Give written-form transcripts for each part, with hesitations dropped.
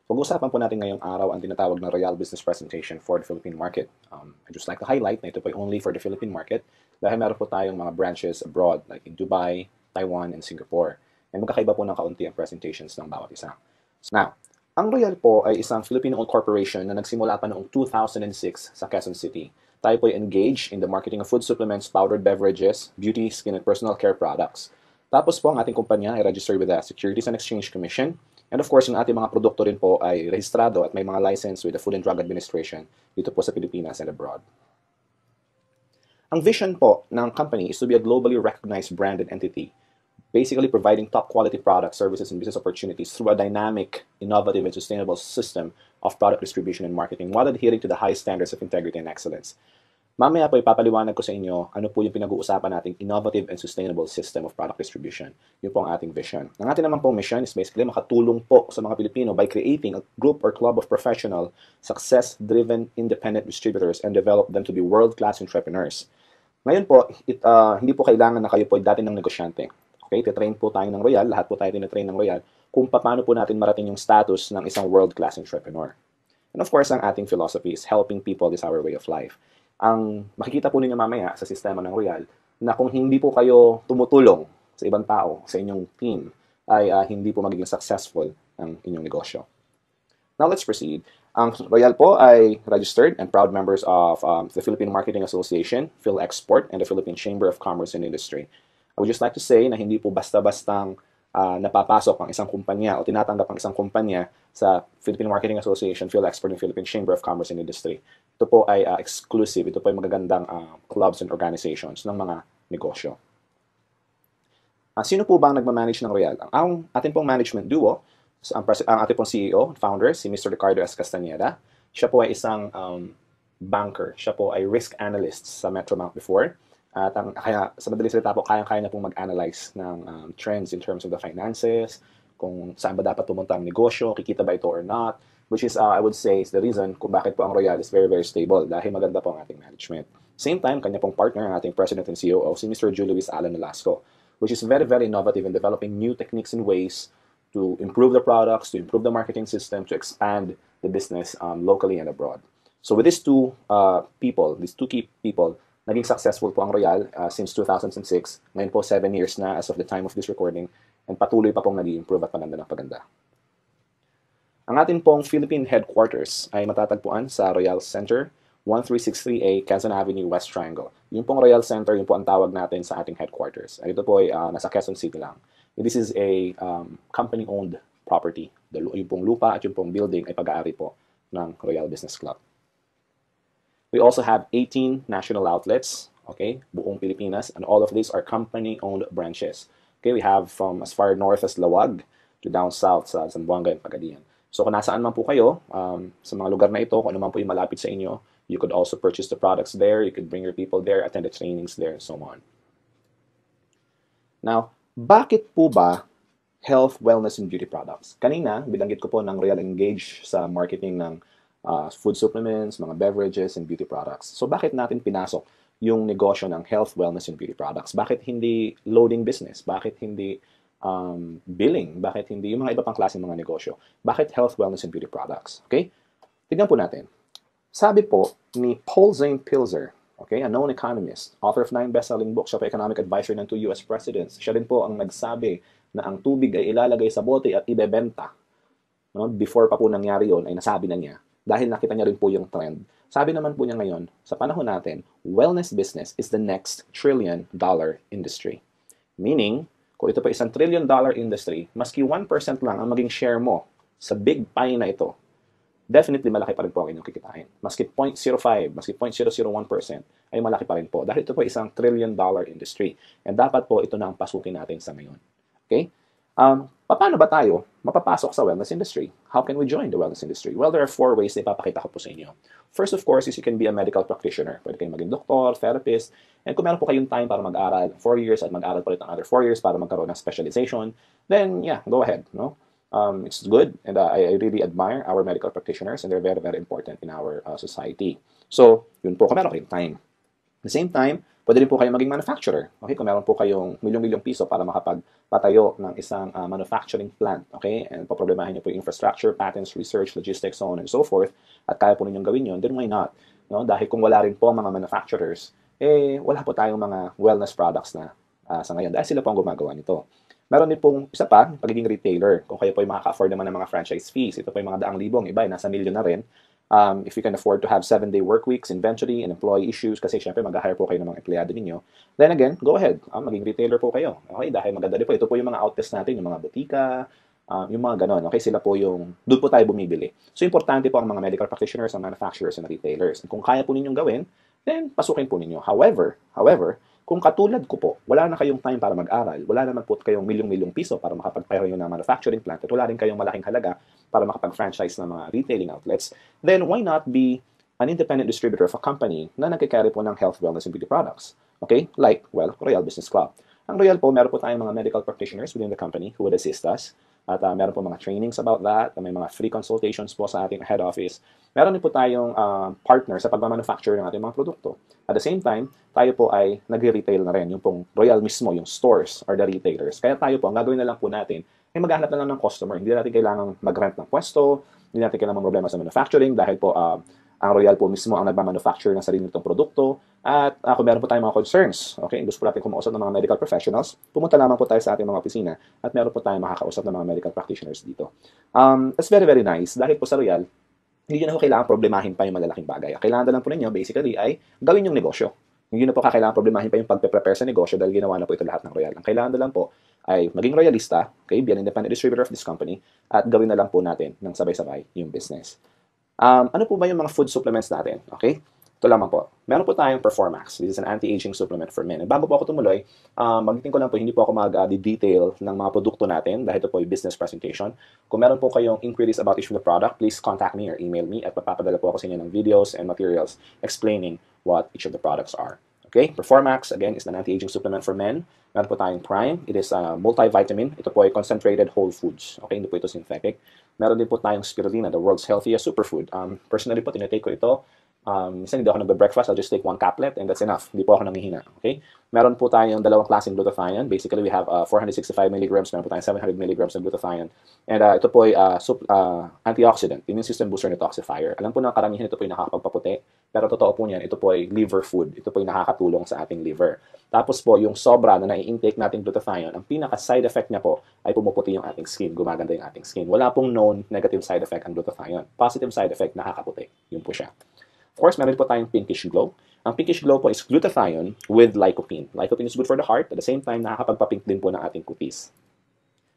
Pag-uusapan po natin ngayong araw ang tinatawag na Royal Business Presentation for the Philippine Market. I'd just like to highlight na ito po ay only for the Philippine market dahil meron po tayong mga branches abroad like in Dubai, Taiwan, and Singapore. And magkakaiba po ng kaunti ang presentations ng bawat isa. Now, ang Royal po ay isang Filipino-owned corporation na nagsimula pa noong 2006 sa Quezon City. Tayo po ay engaged in the marketing of food supplements, powdered beverages, beauty, skin, and personal care products. Tapos po, ang ating kumpanya ay registered with the Securities and Exchange Commission. And of course, yung ating mga produkto rin po ay rehistrado at may mga license with the Food and Drug Administration dito po sa Pilipinas and abroad. Ang vision po ng company is to be a globally recognized branded entity, basically providing top quality products, services, and business opportunities through a dynamic, innovative, and sustainable system of product distribution and marketing while adhering to the high standards of integrity and excellence. Mamaya po ipapaliwanag ko sa inyo ano po yung pinag-uusapan nating innovative and sustainable system of product distribution. Yun po ang ating vision. Ang ating naman pong mission is basically makatulong po sa mga Pilipino by creating a group or club of professional, success-driven, independent distributors and develop them to be world-class entrepreneurs. Ngayon po, hindi po kailangan na kayo po dati ng negosyante. Okay, titrain po tayo ng Royal, lahat po tayo tinitrain ng Royal, kung paano po natin marating yung status ng isang world-class entrepreneur. And of course, ang ating philosophy is helping people is our way of life. Ang makikita po ninyo mamaya sa sistema ng Royal na kung hindi po kayo tumutulong sa ibang tao, sa inyong team, ay hindi po magiging successful ang inyong negosyo. Now let's proceed. Ang Royal po ay registered and proud members of the Philippine Marketing Association, PhilExport, and the Philippine Chamber of Commerce and Industry. I would just like to say na hindi po basta-bastang napapasok ang isang kumpanya o tinatanggap ang isang kumpanya sa Philippine Marketing Association, PhilExport, and Philippine Chamber of Commerce and Industry. Ito po ay exclusive. Ito po ay magagandang clubs and organizations ng mga negosyo. Sino po ba ang nagmamanage ng Royal? Ang ating pong management duo, ang ating pong CEO, founder, si Mr. Ricardo S. Castañeda. Siya po ay isang banker. Siya po ay risk analyst sa Metrobank before. At kaya sa madaling salita po, kayang-kaya na pong mag-analyze ng trends in terms of the finances, kung saan ba dapat pumunta ang negosyo, kikita ba ito or not, which is, I would say, is the reason kung bakit po ang Royal is very, very stable dahil maganda po ang ating management. Same time, kanya pong partner, ang ating President and COO, si Mr. Julio Luis Alan Nolasco, which is very, very innovative in developing new techniques and ways to improve the products, to improve the marketing system, to expand the business locally and abroad. So with these two key people, naging successful po ang Royal since 2006. Ngayon po, 7 years na as of the time of this recording. And patuloy pa pong nag-i-improve at paganda ng paganda. Ang atin pong Philippine headquarters ay matatagpuan sa Royal Center, 1363A, Quezon Avenue, West Triangle. Yung pong Royal Center, yun po ang tawag natin sa ating headquarters. Ito po ay nasa Quezon City lang. This is a company-owned property. Yung pong lupa at yung pong building ay pag-aari po ng Royal Business Club. We also have 18 national outlets, okay, buong Pilipinas, and all of these are company-owned branches. Okay, we have from as far north as Lawag to down south sa Zamboanga and Pagadian. So kung nasaan man po kayo, sa mga lugar na ito, kung ano man po yung malapit sa inyo, you could also purchase the products there, you could bring your people there, attend the trainings there, and so on. Now, bakit po ba health, wellness, and beauty products? Kanina, bilanggit ko po ng Royal Engage sa marketing ng food supplements, mga beverages, and beauty products. So bakit natin pinasok yung negosyo ng health, wellness, and beauty products? Bakit hindi loading business? Bakit hindi billing? Bakit hindi yung mga iba pang klase ng mga negosyo? Bakit health, wellness, and beauty products? Okay? Tignan po natin. Sabi po ni Paul Zane Pilzer, okay, a known economist, author of 9 best-selling books, siya po economic advisor ng 2 US presidents. Siya din po ang nagsabi na ang tubig ay ilalagay sa bote at ibebenta. No? Before pa po nangyari yon ay nasabi na niya. Dahil nakita niya rin po yung trend. Sabi naman po niya ngayon, sa panahon natin, wellness business is the next trillion-dollar industry. Meaning, kung ito pa isang trillion-dollar industry, maski 1% lang ang maging share mo sa big pie na ito, definitely malaki pa rin po ang inyong kikitain. Maski 0.05, maski 0.001% ay malaki pa rin po. Dahil ito po isang trillion-dollar industry. And dapat po ito na ang pasukin natin sa ngayon. Okay? Paano ba tayo mapapasok sa wellness industry? How can we join the wellness industry? Well, there are 4 ways na ipapakita ko po sa inyo. First, of course, is you can be a medical practitioner. Pwede kayong maging doktor, therapist, and kung meron po kayong time para mag-aral 4 years at mag-aral pa rin ng other 4 years para magkaroon ng specialization, then yeah, go ahead. No? It's good, and I really admire our medical practitioners, and they're very, very important in our society. So, yun po, kung meron kayong time. At the same time, Pwede rin po kayong maging manufacturer. Okay? Kung meron po kayong milyong-milyong piso para makapagpatayo ng isang manufacturing plant. Okay? And poproblemahin niyo po yung infrastructure, patents, research, logistics, so on and so forth. At kaya po ninyong gawin yun, then why not? No? Dahil kung wala rin po mga manufacturers, wala po tayong mga wellness products na sa ngayon. Dahil sila po ang gumagawa nito. Meron din pong isa pa, pagiging retailer. Kung kayo po ay makaka-afford naman ng mga franchise fees, ito po yung mga daang libong, iba ay nasa milyon na rin. If you can afford to have 7-day work weeks, inventory, and employee issues, kasi syempre mag-hire po kayo ng mga empleyado ninyo, then again, go ahead. Maging retailer po kayo. Okay, dahil maganda din po. Ito po yung mga outlets natin, yung mga butika, yung mga ganon. Okay, sila po yung, doon po tayo bumibili. So, importante po ang mga medical practitioners, ang manufacturers, and retailers. And kung kaya po ninyong gawin, then pasukin po ninyo. However, kung katulad ko po, wala na kayong time para mag-aral, wala naman po kayong milyong-milyong piso para makapagpayo ng manufacturing plant, at wala rin kayong malaking halaga para makapag-franchise ng mga retailing outlets, then why not be an independent distributor of a company na nagkikarry po ng health, wellness, and beauty products? Okay? Like, well, Royal Business Club. Ang Royal po, meron po tayong mga medical practitioners within the company who would assist us. At meron po mga trainings about that. May mga free consultations po sa ating head office. Meron din po tayong partner sa pagmamanufacture ng ating mga produkto. At the same time, tayo po ay nagre-retail na rin. Yung pong Royal mismo, yung stores or the retailers. Kaya tayo po, ang gagawin na lang po natin, ay maghahanap na lang ng customer. Hindi natin kailangang mag-rent ng pwesto. Hindi natin kailangang problema sa manufacturing dahil po ang Royal po mismo ang nagmamanufacture ng sarili nitong produkto. At kung meron po tayong mga concerns, okay, gusto po natin kumausap ng mga medical professionals, pumunta lamang po tayo sa ating mga opisina at meron po tayong makakausap ng mga medical practitioners dito. That's very, very nice. Dahil po sa Royal, hindi nyo na po kailangan problemahin pa yung malalaking bagay. Kailangan na lang po ninyo, basically, ay gawin yung negosyo. Hindi nyo na po kailangan problemahin pa yung pagpe-prepare sa negosyo dahil ginawa na po ito lahat ng Royal. Ang kailangan na lang po ay maging royalista, okay, be an independent distributor of this company, at gawin na lang po natin ng sabay-sabay yung business. Ano po ba yung mga food supplements natin? Okay? Ito lamang po. Meron po tayong Performax. This is an anti-aging supplement for men. And bago po ako tumuloy, magiting ko lang po, hindi po ako mag-detail ng mga produkto natin dahil ito po yung business presentation. Kung meron po kayong inquiries about each of the product, please contact me or email me at papapadala po ako sa inyo ng videos and materials explaining what each of the products are. Okay? Performax, again, is an anti-aging supplement for men. Meron po tayong Prime. It is a multivitamin. Ito po ay concentrated whole foods. Okay? Hindi po ito synthetic. Meron din po tayong Spirulina, the world's healthiest superfood. Personally po, tinitake ko ito. Minsan hindi ako nagbe-breakfast, I'll just take one caplet and that's enough. Hindi po ako nangihina. Okay? Meron po tayong dalawang klaseng glutathione. Basically, we have 465 milligrams. Meron po tayong 700 milligrams ng glutathione. And ito po ay antioxidant, immune system booster and detoxifier. Alam po ng karamihan ito po ay nakakapagpaputi. Pero totoo po niyan, ito po ay liver food. Ito po ay nakakatulong sa ating liver. Tapos po, yung sobra na nai-intake nating glutathione, ang pinaka-side effect niya po ay pumuputi yung ating skin, gumaganda yung ating skin. Wala pong known negative side effect ang glutathione. Positive side effect, nakakaputi. Yun po siya. Of course, meron po tayong pinkish glow. Ang pinkish glow po is glutathione with lycopene. Lycopene is good for the heart. At the same time, nakakapagpapink din po ng ating kutis.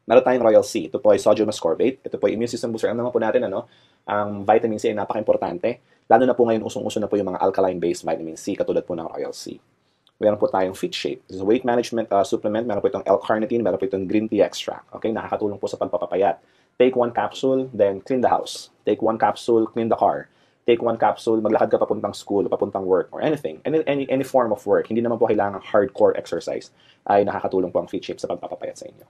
Meron tayong Royal C. Ito po ay sodium ascorbate. Ito po ay immune system booster. Alam naman po natin, ang vitamin C ay napaka-importante. Lalo na po ngayon, usong-uso na po yung mga alkaline-based vitamin C, katulad po ng Royal C. Meron po tayong Fit Shape. This is a weight management supplement. Meron po itong L-carnitine. Meron po itong green tea extract. Okay, nakakatulong po sa pagpapapayat. Take one capsule, then clean the house. Take one capsule, clean the car. Take one capsule, maglakad ka papuntang school, papuntang work, or anything. Any form of work. Hindi naman po kailangan hardcore exercise ay nakakatulong po ang Fit Shape sa pagpapapayat sa inyo.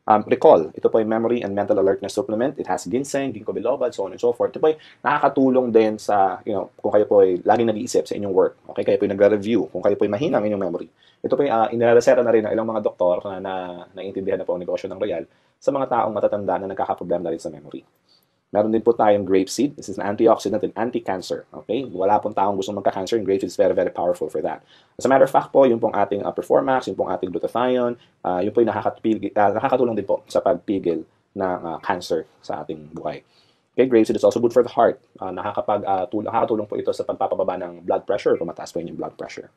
Recall, ito po ay memory and mental alertness supplement. It has ginseng, ginkgo biloba, so on and so forth. Ito po ay nakakatulong din sa, kung kayo po ay laging nag-iisip sa inyong work. Okay, kayo po ay nagre-review, kung kayo po ay mahina ang inyong memory. Ito po ay inireseta na rin ng ilang mga doktor na naiintindihan na po ang negosyo ng Royal sa mga taong matatanda na nagkakaproblema na rin sa memory. Meron din po tayong grapeseed. This is an antioxidant and anti-cancer. Okay? Wala pong taong gustong magka-cancer, and grapeseed is very, very powerful for that. As a matter of fact po, yung pong ating Performax, yung pong ating glutathion, yung po yung nakakatulong din po sa pagpigil ng cancer sa ating buhay. Okay, grapeseed is also good for the heart. Nakakatulong po ito sa pagpapababa ng blood pressure kung mataas po yung blood pressure.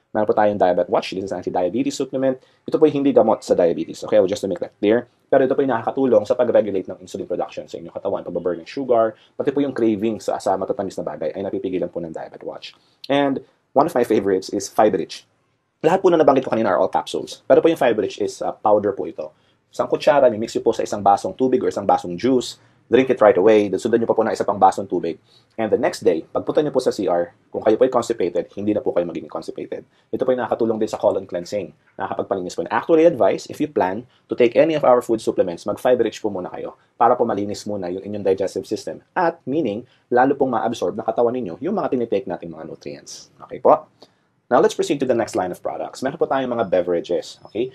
Meron po tayong Diabetes Watch. This is an anti-diabetes supplement. Ito po ay hindi gamot sa diabetes. Okay, just to make that clear. Pero ito po ay nakakatulong sa pag-regulate ng insulin production sa inyong katawan, pag-burn ng sugar, pati po yung cravings sa matatamis na bagay ay napipigilan po ng Diabetes Watch. And one of my favorites is Fiberich. Lahat po na nabanggit ko kanina are all capsules. Pero po yung Fiberich is powder po ito. Isang kutsara, mix nyo po sa isang basong tubig or isang basong juice. Drink it right away. Sundan nyo pa po ng isa pang basong tubig. And the next day, pagpunta nyo po sa CR, kung kayo po ay constipated, hindi na po kayo magiging constipated. Ito po ay nakakatulong din sa colon cleansing. Nakakapagpalinis po. And actually advice, if you plan to take any of our food supplements, mag-Fiberich po muna kayo para po malinis muna yung inyong digestive system. At meaning, lalo pong ma-absorb na katawan ninyo yung mga tinitake nating mga nutrients. Okay po? Now, let's proceed to the next line of products. Meron po tayong mga beverages. Okay?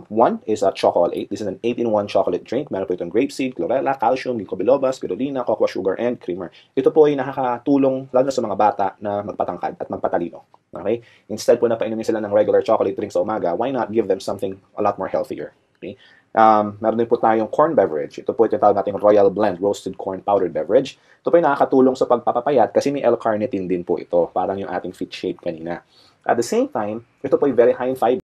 One is a Chocolate. This is an 8-in-1 chocolate drink. Meron po itong grapeseed, chlorella, calcium, ginkgo biloba, spirulina, cocoa sugar, and creamer. Ito po ay nakakatulong lalo na sa mga bata na magpatangkad at magpatalino. Okay? Instead po na painumin sila ng regular chocolate drink sa umaga, why not give them something a lot more healthier? Okay? Meron din po tayong corn beverage. Ito po yung tinatawag nating Royal Blend Roasted Corn Powdered Beverage. Ito po yung nakakatulong sa pagpapapayat kasi may L-carnitine din po ito. Parang yung ating fit shape kanina. At the same time, ito po ay very high in fiber.